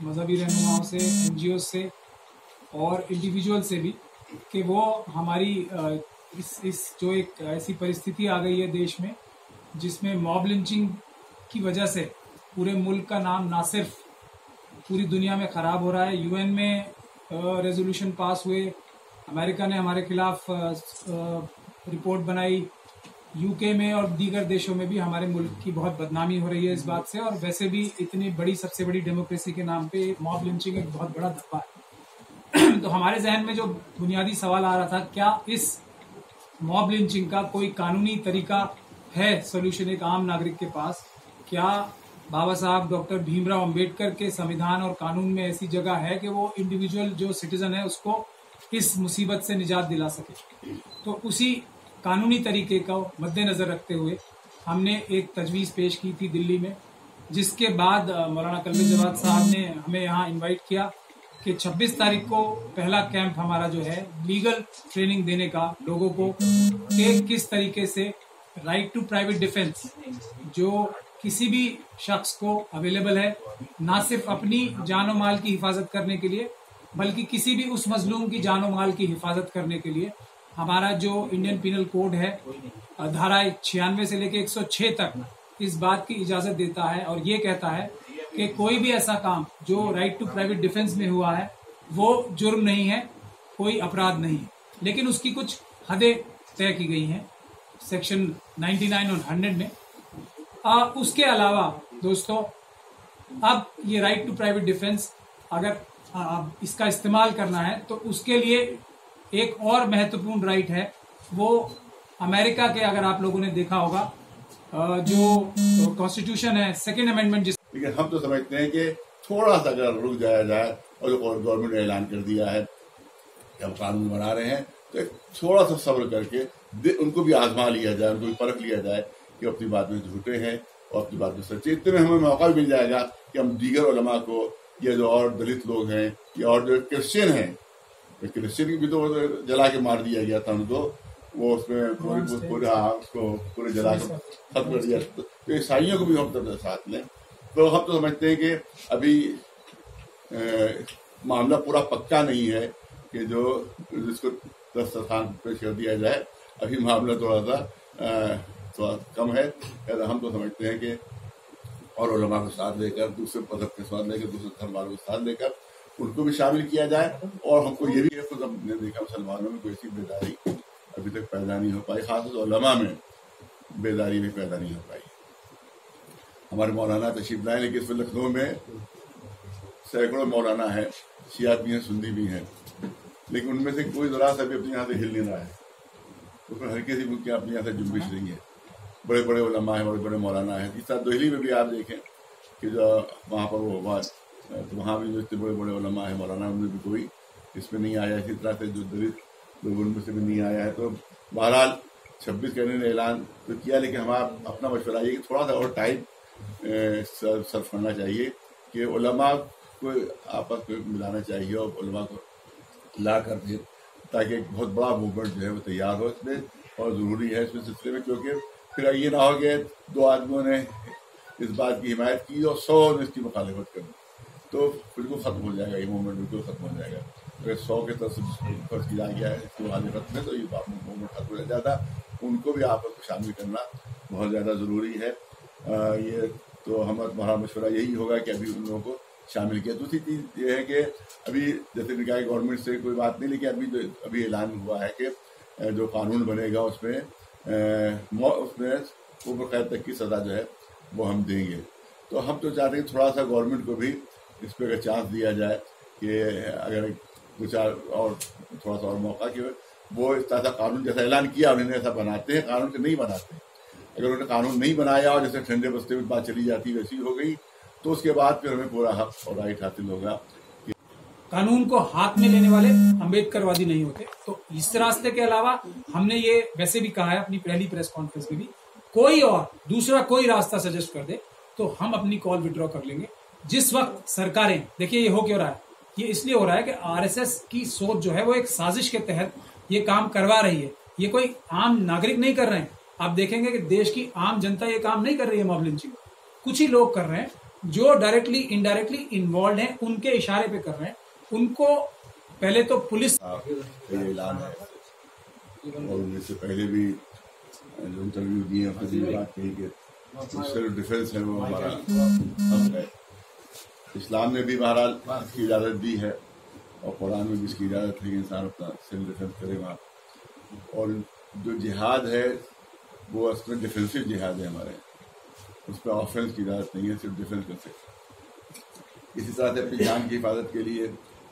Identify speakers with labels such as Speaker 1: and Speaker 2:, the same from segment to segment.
Speaker 1: मजहबी रहनुमाओं से, NGO से और इंडिविजुअल से भी कि वो हमारी इस जो एक ऐसी परिस्थिति आ गई है देश में जिसमें मॉब लिंचिंग की वजह से पूरे मुल्क का नाम ना सिर्फ पूरी दुनिया में ख़राब हो रहा है, UN में रेजोल्यूशन पास हुए, अमेरिका ने हमारे खिलाफ रिपोर्ट बनाई, UK में और दीगर देशों में भी हमारे मुल्क की बहुत बदनामी हो रही है इस बात से। और वैसे भी इतनी बड़ी, सबसे बड़ी डेमोक्रेसी के नाम पे मॉब लिंचिंग एक बहुत बड़ा धब्बा है। तो हमारे जहन में जो बुनियादी सवाल आ रहा था, क्या इस मॉब लिंचिंग का कोई कानूनी तरीका है, सोल्यूशन एक आम नागरिक के पास? क्या बाबा साहब डॉक्टर भीमराव अंबेडकर के संविधान और कानून में ऐसी जगह है कि वो इंडिविजुअल जो सिटीजन है उसको इस मुसीबत से निजात दिला सके? तो उसी कानूनी तरीके को मद्देनजर रखते हुए हमने एक तजवीज़ पेश की थी दिल्ली में, जिसके बाद मौलाना कल्बे जवाद साहब ने हमें यहाँ इनवाइट किया कि 26 तारीख को पहला कैंप हमारा जो है लीगल ट्रेनिंग देने का लोगों को, कि किस तरीके से राइट टू प्राइवेट डिफेंस जो किसी भी शख्स को अवेलेबल है, ना सिर्फ अपनी जानो माल की हिफाजत करने के लिए बल्कि किसी भी उस मजलूम की जानो माल की हिफाजत करने के लिए हमारा जो इंडियन पिनल कोड है धारा 96 से लेकर 106 तक इस बात की इजाजत देता है और ये कहता है कि कोई भी ऐसा काम जो राइट टू प्राइवेट डिफेंस में हुआ है वो जुर्म नहीं है, कोई अपराध नहीं है, लेकिन उसकी कुछ हदें तय की गई हैं सेक्शन 99 और 100 में। उसके अलावा दोस्तों, अब ये राइट टू प्राइवेट डिफेंस अगर इसका इस्तेमाल करना है तो उसके लिए एक और महत्वपूर्ण राइट है, वो अमेरिका के, अगर आप लोगों ने देखा होगा जो कॉन्स्टिट्यूशन है, सेकेंड अमेंडमेंट जिस,
Speaker 2: लेकिन हम तो समझते हैं कि थोड़ा सा अगर रुक जाया जाए और जो गवर्नमेंट ने ऐलान कर दिया है कि हम कानून बना रहे हैं तो थोड़ा सा सब्र करके उनको भी आजमा लिया जाए, उनको भी परख लिया जाए कि अपनी बात में झूठे हैं और अपनी बात में सच्चे। इतने में हमें मौका भी मिल जाएगा कि हम दीगर उलमा को, या जो और दलित लोग हैं या और जो क्रिश्चियन हैं, क्रिश्चियन की भी तो जला के मार दिया गया था उनको, वो उसमें पूरे जला के खत्म कर दिया, तो ईसाइयों को भी हम साथ लें। तो हम तो समझते हैं कि अभी मामला पूरा पक्का नहीं है कि जो जिसको 10 स्थान पेश कर दिया जाए, अभी मामला थोड़ा सा कम है। हम तो समझते हैं कि और उलमा को साथ लेकर, दूसरे मजहब के साथ लेकर, दूसरे धर्म वालों को साथ लेकर उनको भी शामिल किया जाए। और हमको ये भी है, खुद हमने देखा मुसलमानों में कोई ऐसी बेदारी अभी तक पैदा नहीं हो पाई, खासतौर उलमा में बेदारी भी पैदा नहीं हो पाई। हमारे मौलाना तशरीफ लाए, लेकिन इसमें लखनऊ में सैकड़ों मौलाना है, शियात भी हैं, सुन्नी भी हैं, लेकिन उनमें से कोई जरा सा भी अपने यहाँ से हिल नहीं रहा है। उसमें हर किसी मुल्क की अपने यहाँ से जुम्बिश नहीं है। बड़े बड़े उलमा हैं, बड़े बड़े मौलाना हैं। इस तरह दिल्ली में भी आप देखें कि जो वहाँ पर वो हुआ तो वहाँ भी जो इतने बड़े बड़े उलमा हैं, मौलाना, उनमें भी कोई इसमें नहीं आया। इसी तरह से जो दलित लोग उनमें से भी नहीं आया है। तो बहरहाल 26 कहने ने ऐलान तो किया, लेकिन हमारा अपना मशवरा ये कि थोड़ा सा और टाइम सर्व करना चाहिए कि उलमा को आपस में मिलाना चाहिए और उलमा को ला कर दे, ताकि एक बहुत बड़ा मूवमेंट जो है वो तैयार हो इसमें। और ज़रूरी है इसमें सिलसिले में, क्योंकि फिर ये ना हो कि 2 आदमियों ने इस बात की हिमायत की और 100 ने इसकी मुखालिफत कर दी, तो बिल्कुल ख़त्म हो जाएगा ये मूवमेंट, बिल्कुल ख़त्म हो जाएगा। अगर 100 के तरफ फर्ज किया गया है इसकी मुखालिफत में, तो ये मूवमेंट खत्म हो जाता। उनको भी आपस को शामिल करना बहुत ज़्यादा ज़रूरी है। ये तो हमारा मशवरा यही होगा कि अभी उन लोगों को शामिल किया। दूसरी चीज़ ये है कि अभी जैसे निकाय गवर्नमेंट से कोई बात नहीं, लेकिन अभी ऐलान हुआ है कि जो कानून बनेगा उसमें उम्र कैद तक की सज़ा जो है वो हम देंगे। तो हम तो चाहते हैं थोड़ा सा गवर्नमेंट को भी इस पर अगर चांस दिया जाए कि अगर 2-4 और थोड़ा सा और मौका कि वो इस तरह कानून जैसा ऐलान किया उन्होंने ऐसा बनाते हैं, कानून के नहीं बनाते। अगर उन्होंने कानून नहीं बनाया और जैसे ठंडे बस्ते में बात चली जाती वैसी हो गई, तो उसके बाद फिर हमें पूरा हक और राइट हासिल होगा।
Speaker 1: कानून को हाथ में लेने वाले अम्बेडकरवादी नहीं होते। तो इस रास्ते के अलावा हमने ये वैसे भी कहा है अपनी पहली प्रेस कॉन्फ्रेंस में भी, कोई और दूसरा कोई रास्ता सजेस्ट कर दे तो हम अपनी कॉल विड्रॉ कर लेंगे। जिस वक्त सरकारें, देखिए ये हो क्यों रहा है, ये इसलिए हो रहा है कि आरएसएस की सोच जो है वो एक साजिश के तहत ये काम करवा रही है। ये कोई आम नागरिक नहीं कर रहे हैं। आप देखेंगे कि देश की आम जनता ये काम नहीं कर रही है मॉब लिंचिंग, कुछ ही लोग कर रहे हैं जो डायरेक्टली इनडायरेक्टली इन्वॉल्व हैं उनके इशारे पे कर रहे हैं। उनको पहले तो पुलिस
Speaker 2: ऐलान है और इससे पहले भी जो इंटरव्यू दिए अपनी बात कही कि सेल्फ डिफेंस है वो हमारा हक है। इस्लाम ने भी बहरहाल इसकी इजाज़त दी है और कुरान में भी इसकी इजाज़त है कि इंसान अपना सेल्फ डिफेंस करे वहाँ। और जो जिहाद है वो उसमें डिफेंसिव जिहाद है हमारे, उस पर ऑफेंस की इजाज़त नहीं है, सिर्फ डिफेंस कर सकते। इसी तरह से अपनी जान की हिफाजत के लिए,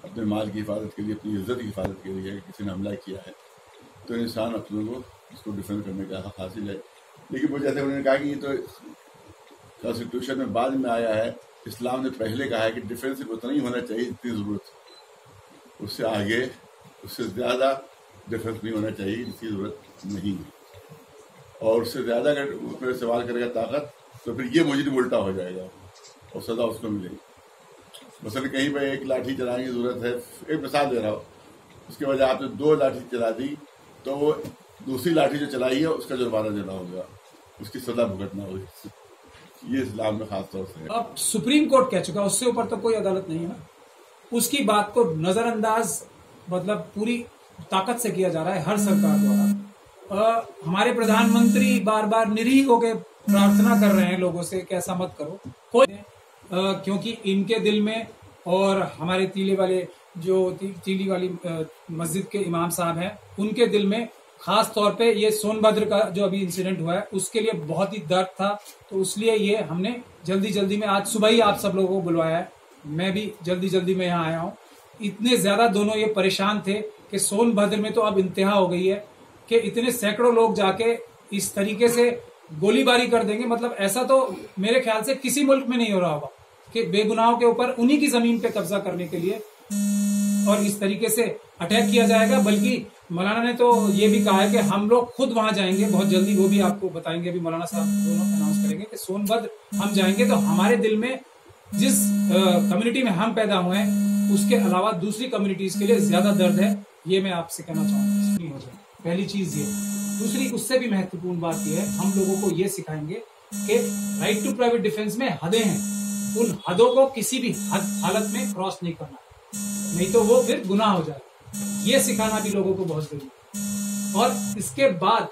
Speaker 2: अपने माल की हिफाजत के लिए, अपनी इज्जत की हिफाजत के लिए किसी ने हमला किया है तो इंसान अपने को इसको डिफेंड करने का हक हासिल है। लेकिन वो जैसे उन्होंने कहा कि ये तो कॉन्स्टिट्यूशन में बाद में आया है, इस्लाम ने पहले कहा है कि डिफेंस उतना ही होना चाहिए जितनी ज़रूरत, उससे आगे उससे ज़्यादा डिफेंस नहीं होना चाहिए जिसकी ज़रूरत नहीं है। और उससे ज़्यादा अगर उस पर सवाल करेगा ताकत तो फिर ये मुजरिम उल्टा हो जाएगा और सज़ा उसको मिलेगी। मसलन कहीं पर एक लाठी चलाने की ज़रूरत है, एक मिसाल दे रहा हूँ, उसके वजह आपने 2 लाठी चला दी तो वो दूसरी लाठी जो चलाई है उसका जुर्माना देना होगा, उसकी सजा भुगतना होगी। ये इस्लाम में खास तौर से है।
Speaker 1: अब सुप्रीम कोर्ट कह चुका, उससे ऊपर तो कोई अदालत नहीं है ना। उसकी बात को नजरअंदाज मतलब पूरी ताकत से किया जा रहा है हर सरकार द्वारा। हमारे प्रधानमंत्री बार बार निरीह होकर प्रार्थना कर रहे हैं लोगों से कि ऐसा मत करो, कोई क्योंकि इनके दिल में और हमारे तीली वाली मस्जिद के इमाम साहब हैं, उनके दिल में खास तौर पे ये सोनभद्र का जो अभी इंसिडेंट हुआ है उसके लिए बहुत ही दर्द था। तो इसलिए ये हमने जल्दी में आज सुबह ही आप सब लोगों को बुलवाया है। मैं भी जल्दी में यहाँ आया हूँ। इतने ज्यादा दोनों ये परेशान थे कि सोनभद्र में तो अब इंतहा हो गई है कि इतने सैकड़ों लोग जाके इस तरीके से गोलीबारी कर देंगे। मतलब ऐसा तो मेरे ख्याल से किसी मुल्क में नहीं हो रहा होगा कि बेगुनाहों के ऊपर उन्हीं की जमीन पे कब्जा करने के लिए और इस तरीके से अटैक किया जाएगा। बल्कि मौलाना ने तो ये भी कहा है कि हम लोग खुद वहां जाएंगे बहुत जल्दी, वो भी आपको बताएंगे, अभी मौलाना साहब दोनों अनाउंस करेंगे कि सोनभद्र हम जाएंगे। तो हमारे दिल में जिस कम्युनिटी में हम पैदा हुए हैं उसके अलावा दूसरी कम्युनिटीज के लिए ज्यादा दर्द है। ये मैं आपसे कहना चाहूंगा। पहली चीज ये। दूसरी उससे भी महत्वपूर्ण बात यह है, हम लोगों को ये सिखाएंगे कि राइट टू प्राइवेट डिफेंस में हदें हैं, उन हदों को किसी भी हालत में क्रॉस नहीं करना, नहीं तो वो फिर गुनाह हो जाए। ये सिखाना भी लोगों को बहुत जरूरी है। और इसके बाद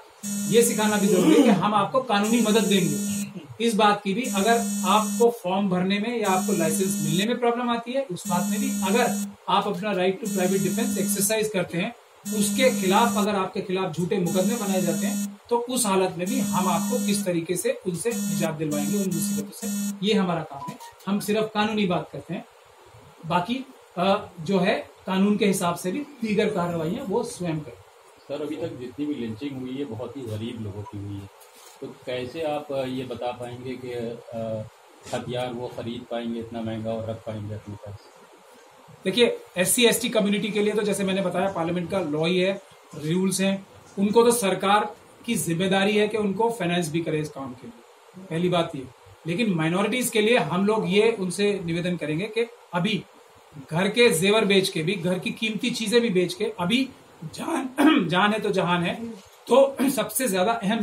Speaker 1: ये सिखाना भी जरूरी है कि हम आपको कानूनी मदद देंगे। इस बात की भी, अगर आपको फॉर्म भरने में या आपको लाइसेंस मिलने में प्रॉब्लम आती है, उस बात में भी अगर आप अपना right to private defence exercise करते हैं, उसके खिलाफ अगर आपके खिलाफ झूठे मुकदमे बनाए जाते हैं तो उस हालत में भी हम आपको किस तरीके से उनसे निजात दिलवाएंगे, उन मुसीबतों से। ये हमारा काम है। हम सिर्फ कानूनी बात करते हैं, बाकी जो है कानून के हिसाब से भी दीगर कार्रवाइयां वो स्वयं करें।
Speaker 3: सर, अभी तक जितनी भी लिंचिंग हुई है बहुत ही गरीब लोगों की हुई है, तो कैसे आप ये बता पाएंगे कि हथियार वो खरीद पाएंगे इतना महंगा और रख पाएंगे अपने पास?
Speaker 1: देखिए, SC/ST कम्युनिटी के लिए तो जैसे मैंने बताया पार्लियामेंट का लॉ ही है, रूल्स हैं। उनको तो सरकार की जिम्मेदारी है कि उनको फाइनेंस भी करे इस काम के लिए, पहली बात ये। लेकिन माइनॉरिटीज के लिए हम लोग ये उनसे निवेदन करेंगे कि अभी घर के जेवर बेच के भी, घर की कीमती चीजें भी बेच के, अभी जान है तो जहान है। तो सबसे ज्यादा अहम